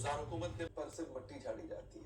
इंतजार हुकूमत ने पर से मट्टी झाड़ी जाती है।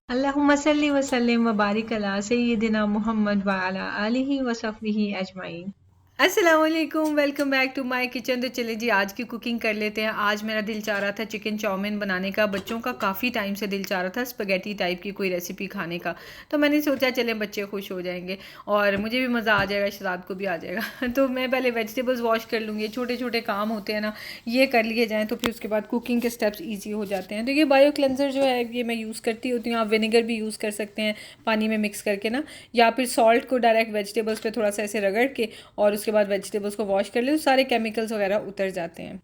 अल्लाहुम्मा सल्ली वसल्लिम व बारिक अला सय्यिदिना मुहम्मद व अला आलिहि व सहबिही अजमाइन। अस्सलाम वालेकुम, welcome back to my kitchen. तो चलिए जी आज की कुकिंग कर लेते हैं। आज मेरा दिल चाह रहा था चिकन चाउमीन बनाने का। बच्चों का काफ़ी टाइम से दिल चाह रहा था स्पगेटी टाइप की कोई रेसिपी खाने का। तो मैंने सोचा चले बच्चे खुश हो जाएंगे और मुझे भी मज़ा आ जाएगा, शराद को भी आ जाएगा। तो मैं पहले वेजिटेबल्स वॉश कर लूँगी। छोटे छोटे काम होते हैं ना, ये कर लिए जाएँ तो फिर उसके बाद कुकिंग के स्टेप्स ईजी हो जाते हैं। तो ये बायो क्लेंजर जो है ये मैं यूज़ करती होती हूँ। आप विनेगर भी यूज़ कर सकते हैं पानी में मिक्स करके ना, या फिर सॉल्ट को डायरेक्ट वेजिटेबल्स पे थोड़ा सा ऐसे रगड़ के और उसके बाद वेजिटेबल्स को वॉश कर ले तो सारे केमिकल्स वगैरह उतर जाते हैं।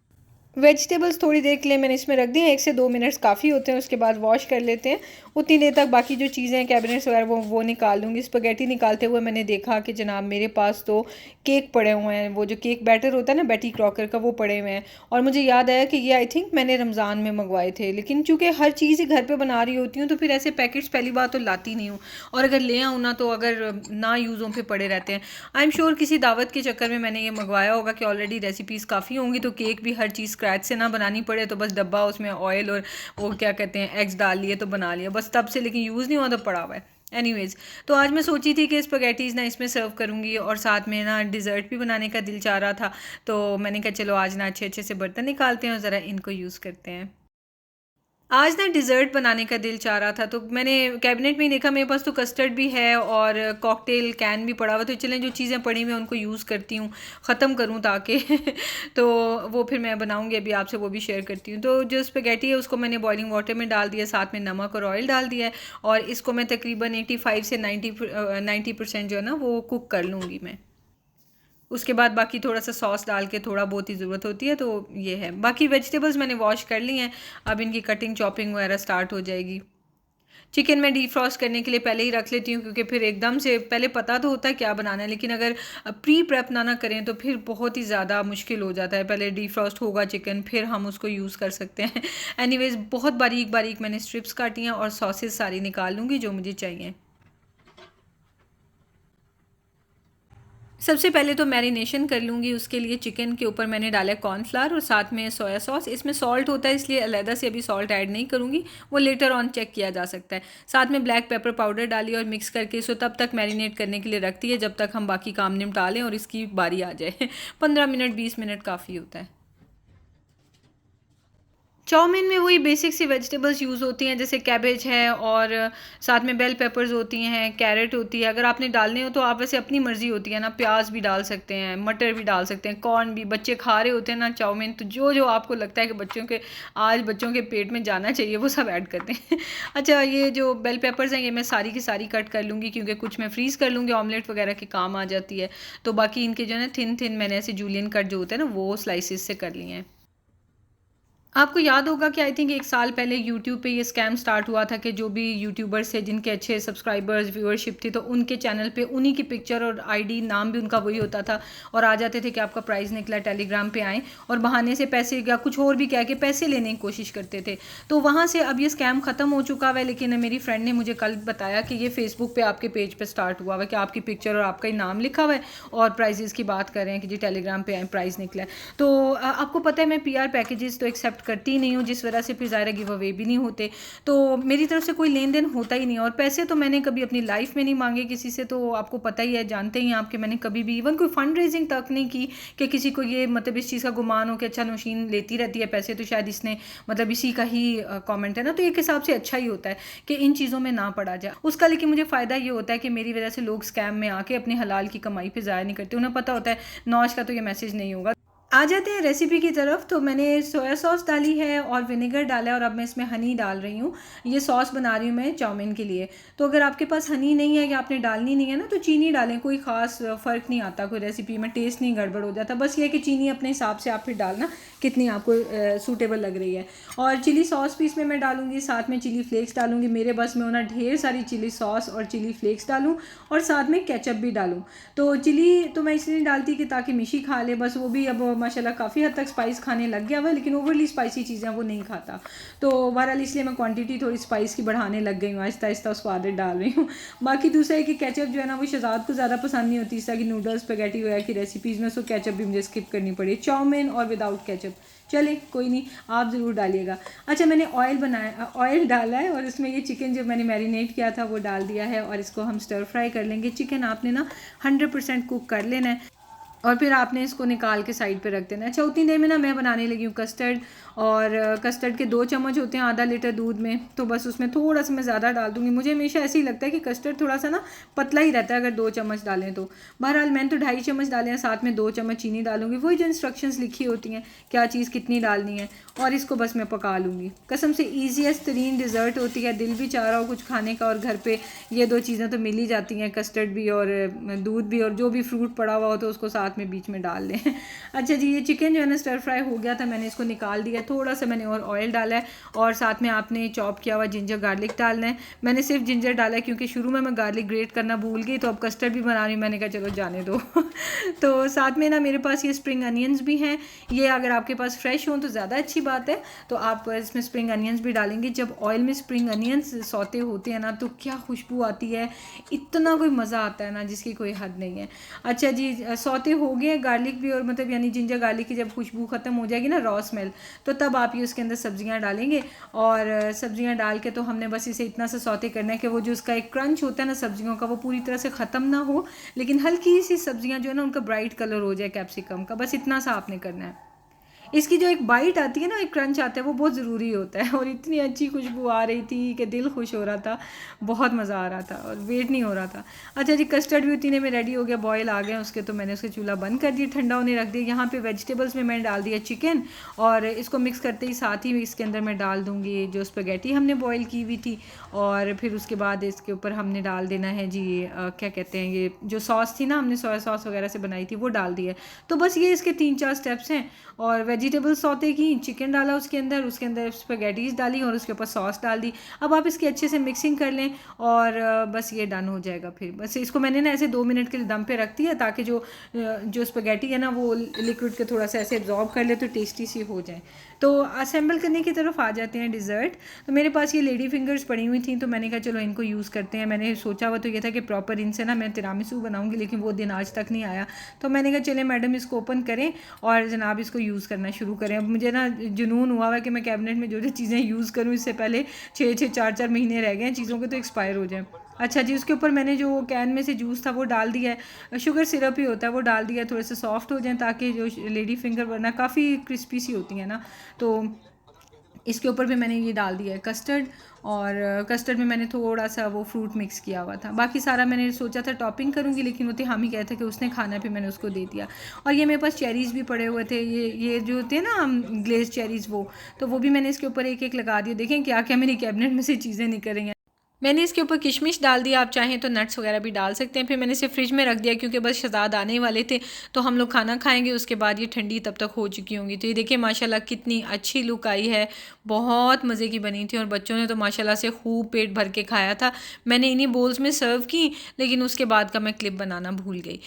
वेजिटेबल्स थोड़ी देर के लिए मैंने इसमें रख दी हैं, 1 से 2 मिनट्स काफ़ी होते हैं। उसके बाद वॉश कर लेते हैं। उतनी देर तक बाकी जो चीज़ें हैं कैबिनेट्स वगैरह वो निकाल लूँगी। स्पगेटी निकालते हुए मैंने देखा कि जनाब मेरे पास तो केक पड़े हुए हैं, वो जो केक बैटर होता है ना बेटी क्रॉकर का, वो पड़े हुए हैं। और मुझे याद आया कि ये आई थिंक मैंने रमज़ान में मंगवाए थे, लेकिन चूँकि हर चीज़ ही घर पर बना रही होती हूँ तो फिर ऐसे पैकेट्स पहली बार तो लाती नहीं हूँ, और अगर ले आऊँ ना तो अगर ना यूज़ हों फिर पड़े रहते हैं। आई एम श्योर किसी दावत के चक्कर में मैंने ये मंगवाया होगा कि ऑलरेडी रेसिपीज़ काफ़ी होंगी, तो केक भी हर चीज़ स्क्रैच से ना बनानी पड़े, तो बस डब्बा उसमें ऑयल और वो क्या कहते हैं एग्स डाल लिए तो बना लिया बस, तब से लेकिन यूज़ नहीं हुआ तो पड़ा हुआ है। एनीवेज, तो आज मैं सोची थी कि स्पगेटीज़ ना इसमें सर्व करूँगी और साथ में ना डिज़र्ट भी बनाने का दिल चाह रहा था। तो मैंने कहा चलो आज ना अच्छे अच्छे से बर्तन निकालते हैं और ज़रा इनको यूज़ करते हैं। आज ना डिज़र्ट बनाने का दिल चाह रहा था, तो मैंने कैबिनेट में ही देखा मेरे पास तो कस्टर्ड भी है और कॉकटेल कैन भी पड़ा हुआ, तो चलें जो चीज़ें पड़ी हुई हैं उनको यूज़ करती हूँ, ख़त्म करूँ ताकि तो वो फिर मैं बनाऊँगी, अभी आपसे वो भी शेयर करती हूँ। तो जो स्पेगेटी है उसको मैंने बॉइलिंग वाटर में डाल दिया, साथ में नमक और ऑयल डाल दिया है, और इसको मैं तकरीबन 85 से 90% जो है ना वो कुक कर लूँगी मैं। उसके बाद बाकी थोड़ा सा सॉस डाल के थोड़ा बहुत ही ज़रूरत होती है, तो ये है। बाकी वेजिटेबल्स मैंने वॉश कर ली हैं, अब इनकी कटिंग चॉपिंग वगैरह स्टार्ट हो जाएगी। चिकन मैं डीफ्रॉस्ट करने के लिए पहले ही रख लेती हूँ, क्योंकि फिर एकदम से पहले पता तो होता है क्या बनाना है, लेकिन अगर प्री प्रेप ना करें तो फिर बहुत ही ज़्यादा मुश्किल हो जाता है। पहले डीफ्रॉस्ट होगा चिकन, फिर हम उसको यूज़ कर सकते हैं। एनीवेज, बहुत बारीक बारीक मैंने स्ट्रिप्स काटी हैं और सॉसेस सारी निकाल लूँगी जो मुझे चाहिए। सबसे पहले तो मैरिनेशन कर लूँगी। उसके लिए चिकन के ऊपर मैंने डाला कॉर्नफ्लावर और साथ में सोया सॉस। इसमें सॉल्ट होता है इसलिए अलहदा से अभी सॉल्ट ऐड नहीं करूँगी, वो लेटर ऑन चेक किया जा सकता है। साथ में ब्लैक पेपर पाउडर डाली और मिक्स करके इसको तब तक मैरिनेट करने के लिए रखती है जब तक हम बाकी काम निपटा लें और इसकी बारी आ जाए। 15 मिनट 20 मिनट काफ़ी होता है। चाउमीन में वही बेसिक सी वेजिटेबल्स यूज़ होती हैं, जैसे कैबेज है और साथ में बेल पेपर्स होती हैं, कैरेट होती है। अगर आपने डालने हो तो आप वैसे अपनी मर्ज़ी होती है ना, प्याज भी डाल सकते हैं, मटर भी डाल सकते हैं, कॉर्न भी। बच्चे खा रहे होते हैं ना चाउमीन, तो जो जो आपको लगता है कि बच्चों के पेट में जाना चाहिए वो सब ऐड करते हैं। अच्छा, ये जो बेल पेपर्स हैं ये मैं सारी की सारी कट कर लूँगी, क्योंकि कुछ मैं फ्रीज़ कर लूँगी, ऑमलेट वगैरह के काम आ जाती है। तो बाकी इनके जो है ना थिन थिन मैंने ऐसे जूलियन कट जो होता है ना वो स्लाइसिस से कर लिए हैं। आपको याद होगा कि आई थिंक 1 साल पहले यूट्यूब पे ये स्कैम स्टार्ट हुआ था कि जो भी यूट्यूबर्स थे जिनके अच्छे सब्सक्राइबर्स व्यूअरशिप थी, तो उनके चैनल पे उन्हीं की पिक्चर और आईडी नाम भी उनका वही होता था, और आ जाते थे कि आपका प्राइज़ निकला, टेलीग्राम पे आएँ, और बहाने से पैसे या कुछ और भी कह के पैसे लेने की कोशिश करते थे। तो वहाँ से अब ये स्कैम ख़त्म हो चुका है, लेकिन मेरी फ्रेंड ने मुझे कल बताया कि ये फेसबुक पे आपके पेज पे स्टार्ट हुआ हुआ है कि आपकी पिक्चर और आपका ही नाम लिखा हुआ है और प्राइजेज़ की बात कर रहे हैं कि जी टेलीग्राम पे आए, प्राइज़ निकला है। तो आपको पता है मैं पीआर पैकेजेस तो एक्सेप्ट करती ही नहीं हूँ, जिस वजह से फिर ज़ाहिर गिव अवे भी नहीं होते। तो मेरी तरफ से कोई लेन देन होता ही नहीं है, और पैसे तो मैंने कभी अपनी लाइफ में नहीं मांगे किसी से। तो आपको पता ही है, जानते ही हैं आप, कि मैंने कभी भी इवन कोई फंड रेजिंग तक नहीं की कि किसी को ये मतलब इस चीज़ का गुमान हो कि अच्छा नौशीन लेती रहती है पैसे, तो शायद इसने मतलब इसी का ही कमेंट है ना, तो एक हिसाब से अच्छा ही होता है कि इन चीज़ों में ना पड़ा जाए उसका। लेकिन मुझे फ़ायदा ये होता है कि मेरी वजह से लोग स्कैम में आके अपनी हलाल की कमाई पे ज़ाया नहीं करते। उन्हें पता होता है नौश का तो ये मैसेज नहीं होगा। आ जाते हैं रेसिपी की तरफ। तो मैंने सोया सॉस डाली है और विनेगर डाला है और अब मैं इसमें हनी डाल रही हूँ। ये सॉस बना रही हूँ मैं चाउमीन के लिए। तो अगर आपके पास हनी नहीं है या आपने डालनी नहीं है ना, तो चीनी डालें, कोई ख़ास फ़र्क नहीं आता, कोई रेसिपी में टेस्ट नहीं गड़बड़ हो जाता। बस ये कि चीनी अपने हिसाब से आप फिर डालना कितनी आपको सूटेबल लग रही है। और चिली सॉस भी इसमें मैं डालूँगी, साथ में चिली फ्लेक्स डालूँगी। मेरे बस में होना ढेर सारी चिली सॉस और चिली फ्लेक्स डालूँ और साथ में केचप भी डालूँ। तो चिली तो मैं इसलिए नहीं डालती कि ताकि मिशी खा ले, बस वो भी अब माशाल्लाह काफ़ी हद तक स्पाइस खाने लग गया हुआ है, लेकिन ओवरली स्पाइसी चीज़ें वो नहीं खाता। तो बहरहाल इसलिए मैं क्वांटिटी थोड़ी स्पाइस की बढ़ाने लग गई हूँ, आहिस्ता आहिस्ता उसको आदत डाल रही हूँ। बाकी दूसरा है कि केचप जो है ना वो शहजाद को ज़्यादा पसंद नहीं होती, इस तरह की नूडल्स स्पैगेटी वगैरह की रेसिपीज़ में, सो केचप भी मुझे स्किप करनी पड़ी, चाउमीन और विदाउट केचप। चले कोई नहीं, आप ज़रूर डालिएगा। अच्छा, मैंने ऑयल डाला है और इसमें ये चिकन जो मैंने मैरिनेट किया था वो डाल दिया है और इसको हम स्टर फ्राई कर लेंगे। चिकन आपने ना 100% कुक कर लेना है और फिर आपने इसको निकाल के साइड पे रख देना है। अच्छा, उतनी देर में ना मैं बनाने लगी हूँ कस्टर्ड। और कस्टर्ड के 2 चम्मच होते हैं आधा लीटर दूध में, तो बस उसमें थोड़ा सा मैं ज़्यादा डाल दूँगी। मुझे हमेशा ऐसे ही लगता है कि कस्टर्ड थोड़ा सा ना पतला ही रहता है अगर 2 चम्मच डालें तो। बहरहाल मैंने तो 2.5 चम्मच डाले हैं, साथ में 2 चम्मच चीनी डालूंगी, वही जो इंस्ट्रक्शंस लिखी होती हैं क्या चीज़ कितनी डालनी है। और इसको बस मैं पका लूँगी। कसम से ईजीएस्ट तरीन डिज़र्ट होती है, दिल भी चाह रहा हो कुछ खाने का और घर पे ये 2 चीज़ें तो मिल ही जाती हैं, कस्टर्ड भी और दूध भी, और जो भी फ्रूट पड़ा हुआ हो तो उसको साथ में बीच में डाल लें। अच्छा जी, ये चिकन जो है ना स्टर फ्राई हो गया था, मैंने इसको निकाल दिया। थोड़ा सा मैंने और ऑयल डाला है और साथ में आपने चॉप किया हुआ जिंजर गार्लिक डालना है। मैंने सिर्फ जिंजर डाला है क्योंकि शुरू में मैं गार्लिक ग्रेट करना भूल गई, तो अब कस्टर्ड भी बना रही हूँ, मैंने कहा चलो जाने दो। तो साथ में ना मेरे पास ये स्प्रिंग अनियंस भी हैं। ये अगर आपके पास फ्रेश हों तो ज़्यादा अच्छी बात है, तो आप इसमें स्प्रिंग अनियंस भी डालेंगे। जब ऑयल में स्प्रिंग अनियंस सौते होते हैं ना तो क्या खुशबू आती है, इतना कोई मज़ा आता है ना जिसकी कोई हद नहीं है। अच्छा जी, सौते हो गए गार्लिक भी, और मतलब यानी जिंजर गार्लिक की जब खुशबू ख़त्म हो जाएगी ना, रॉ स्मेल, तो तब आप ये उसके अंदर सब्जियां डालेंगे। और सब्जियां डाल के तो हमने बस इसे इतना सा सौते करना है कि वो जो उसका एक क्रंच होता है ना सब्जियों का, वो पूरी तरह से ख़त्म ना हो, लेकिन हल्की सी सब्जियां जो है ना उनका ब्राइट कलर हो जाए कैप्सिकम का, बस इतना सा आपने करना है। इसकी जो एक बाइट आती है ना, एक क्रंच आता है, वो बहुत ज़रूरी होता है। और इतनी अच्छी खुशबू आ रही थी कि दिल खुश हो रहा था, बहुत मज़ा आ रहा था और वेट नहीं हो रहा था। अच्छा जी, कस्टर्ड भी उतने में रेडी हो गया, बॉयल आ गए उसके, तो मैंने उसके चूल्हा बंद कर दिया, ठंडा होने रख दिया। यहाँ पे वेजिटेबल्स में मैंने डाल दिया चिकन, और इसको मिक्स करते ही साथ ही इसके अंदर मैं डाल दूँगी जो स्पैगेटी हमने बॉयल की हुई थी। और फिर उसके बाद इसके ऊपर हमने डाल देना है जी क्या कहते हैं, ये जो सॉस थी ना हमने सोया सॉस वगैरह से बनाई थी, वो डाल दी है। तो बस ये इसके 3-4 स्टेप्स हैं। और वेजिटेबल सौते की, चिकन डाला उसके अंदर स्पैगेटीज़ डाली और उसके ऊपर सॉस डाल दी। अब आप इसकी अच्छे से मिक्सिंग कर लें और बस ये डन हो जाएगा। फिर बस इसको मैंने ना ऐसे 2 मिनट के लिए दम पे रख दिया ताकि जो स्पैगेटी है ना वो लिक्विड के थोड़ा सा ऐसे एब्जॉर्ब कर ले तो टेस्टी सी हो जाए। तो असेंबल करने की तरफ आ जाते हैं डिज़र्ट। तो मेरे पास ये लेडी फिंगर्स पड़ी हुई थी, तो मैंने कहा चलो इनको यूज़ करते हैं। मैंने सोचा हुआ तो ये था कि प्रॉपर इनसे ना मैं तिरामिसू बनाऊंगी, लेकिन वो दिन आज तक नहीं आया। तो मैंने कहा चले मैडम इसको ओपन करें और जनाब इसको यूज़ करना शुरू करें। अब मुझे ना जुनून हुआ है कि मैं कैबिनेट में जो जो चीज़ें यूज़ करूँ, इससे पहले 6-6 4-4 महीने रह गए हैं चीज़ों के, तो एक्सपायर हो जाए। अच्छा जी, उसके ऊपर मैंने जो कैन में से जूस था वो डाल दिया है, शुगर सिरप ही होता है, वो डाल दिया है, थोड़े से सॉफ्ट हो जाएं ताकि जो लेडी फिंगर वरना काफ़ी क्रिस्पी सी होती है ना। तो इसके ऊपर भी मैंने ये डाल दिया है कस्टर्ड, और कस्टर्ड में मैंने थोड़ा सा वो फ्रूट मिक्स किया हुआ था। बाकी सारा मैंने सोचा था टॉपिंग करूँगी, लेकिन वो हम ही कहते कि उसने खाना, फिर मैंने उसको दे दिया। और ये मेरे पास चेरीज़ भी पड़े हुए थे, ये जो होते हैं ना ग्लेज चेरीज़, वो तो वो भी मैंने इसके ऊपर एक एक लगा दिया। देखें क्या क्या मेरी कैबिनेट में से चीज़ें निकल रही हैं। मैंने इसके ऊपर किशमिश डाल दिया, आप चाहें तो नट्स वगैरह भी डाल सकते हैं। फिर मैंने इसे फ्रिज में रख दिया क्योंकि बस शहजाद आने वाले थे, तो हम लोग खाना खाएंगे उसके बाद ये ठंडी तब तक हो चुकी होंगी। तो ये देखिए माशाल्लाह कितनी अच्छी लुक आई है, बहुत मज़े की बनी थी और बच्चों ने तो माशाल्लाह से खूब पेट भर के खाया था। मैंने इन्हीं बोल्स में सर्व की, लेकिन उसके बाद का मैं क्लिप बनाना भूल गई।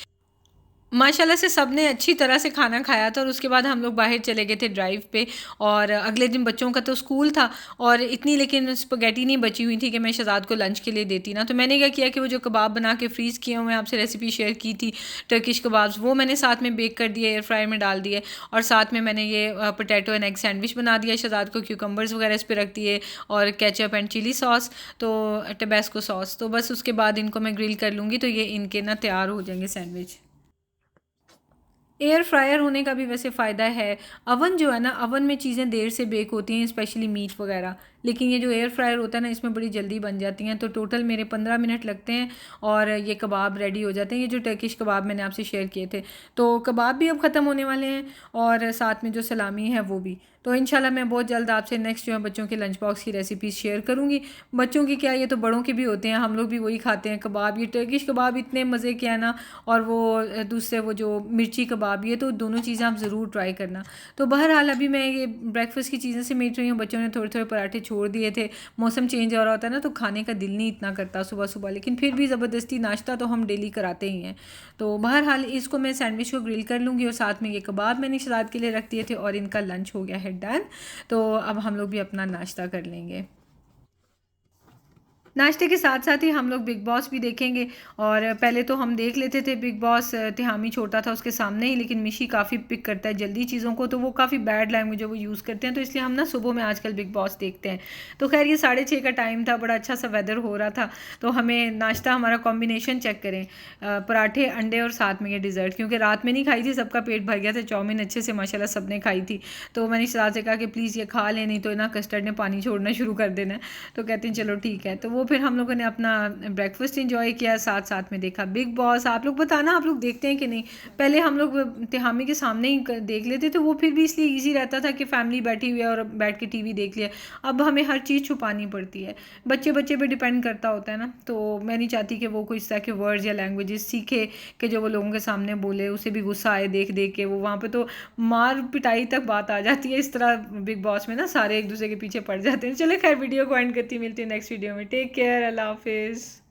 माशाल्लाह से सब ने अच्छी तरह से खाना खाया था और उसके बाद हम लोग बाहर चले गए थे ड्राइव पे। और अगले दिन बच्चों का तो स्कूल था, और इतनी लेकिन स्पगेटी नहीं बची हुई थी कि मैं शहजाद को लंच के लिए देती ना। तो मैंने क्या किया कि वो जो कबाब बना के फ्रीज़ किए हुए, आपसे रेसिपी शेयर की थी टर्किश कबाब्स, वो मैंने साथ में बेक कर दिए, एयर फ्रायर में डाल दिए। और साथ में मैंने ये पोटैटो एंड एग सैंडविच बना दिया शहजाद को, क्यूकम्बर्स वगैरह इस पर रख दिए, और केचप एंड चिली सॉस, तो टबैस्को सॉस। तो बस उसके बाद इनको मैं ग्रिल कर लूँगी, तो ये इनके ना तैयार हो जाएंगे सैंडविच। एयर फ्रायर होने का भी वैसे फ़ायदा है। अवन जो है ना, अवन में चीज़ें देर से बेक होती हैं, स्पेशली मीट वगैरह, लेकिन ये जो एयर फ्रायर होता है ना, इसमें बड़ी जल्दी बन जाती हैं। तो टोटल मेरे 15 मिनट लगते हैं और ये कबाब रेडी हो जाते हैं। ये जो टर्किश कबाब मैंने आपसे शेयर किए थे, तो कबाब भी अब ख़त्म होने वाले हैं और साथ में जो सलामी है वो भी। तो इंशाल्लाह मैं बहुत जल्द आपसे नेक्स्ट जो है बच्चों के लंच बॉक्स की रेसिपीज़ शेयर करूँगी। बच्चों की क्या, ये तो बड़ों के भी होते हैं, हम लोग भी वही खाते हैं कबाब। ये टर्किश कबाब इतने मज़े के हैं ना, और वो दूसरे वो जो मिर्ची कबाब, ये तो दोनों चीज़ें आप ज़रूर ट्राई करना। तो बहरहाल अभी मैं ये ब्रेकफास्ट की चीज़ें से मेट रही हूँ। बच्चों ने थोड़े थोड़े पराठे छोड़ दिए थे, मौसम चेंज हो रहा होता है ना, तो खाने का दिल नहीं इतना करता सुबह सुबह, लेकिन फिर भी ज़बरदस्ती नाश्ता तो हम डेली कराते ही हैं। तो बहरहाल इसको मैं सैंडविच को ग्रिल कर लूँगी और साथ में ये कबाब मैंने सलाद के लिए रख दिए थे और इनका लंच हो गया है डन। तो अब हम लोग भी अपना नाश्ता कर लेंगे। नाश्ते के साथ साथ ही हम लोग बिग बॉस भी देखेंगे। और पहले तो हम देख लेते थे बिग बॉस, तिहामी छोटा था उसके सामने ही, लेकिन मिशी काफ़ी पिक करता है जल्दी चीज़ों को, तो वो काफ़ी बैड लैंग्वेज वो यूज़ करते हैं, तो इसलिए हम ना सुबह में आजकल बिग बॉस देखते हैं। तो खैर ये 6:30 का टाइम था, बड़ा अच्छा सा वेदर हो रहा था, तो हमें नाश्ता हमारा कॉम्बिनेशन चेक करें, पराठे अंडे और साथ में ये डिज़र्ट, क्योंकि रात में नहीं खाई थी, सबका पेट भर गया था, चाउमीन अच्छे से माशाल्लाह सब ने खाई थी। तो मैंने शहजाद से कहा कि प्लीज़ ये खा लें, नहीं तो ना कस्टर्ड ने पानी छोड़ना शुरू कर देना है। तो कहते हैं चलो ठीक है। तो वो फिर हम लोगों ने अपना ब्रेकफास्ट एंजॉय किया, साथ साथ में देखा बिग बॉस। आप लोग बताना आप लोग देखते हैं कि नहीं। पहले हम लोग तिहामी के सामने ही देख लेते थे, वो फिर भी इसलिए ईजी रहता था कि फैमिली बैठी हुई है और बैठ के टीवी देख लिया। अब हमें हर चीज़ छुपानी पड़ती है, बच्चे बच्चे पे डिपेंड करता होता है ना। तो मैं नहीं चाहती कि वो कोई इस तरह के वर्ड्स या लैंग्वेजेस सीखे कि जो वो लोगों के सामने बोले, उसे भी गुस्सा आए देख देख के। वो वहाँ पे तो मार पिटाई तक बात आ जाती है। इस तरह बिग बॉस में ना सारे एक दूसरे के पीछे पड़ जाते हैं। चले खैर वीडियो को एंड करती, मिलती है नेक्स्ट वीडियो में। टेक केयर, अल्लाह हाफिज़।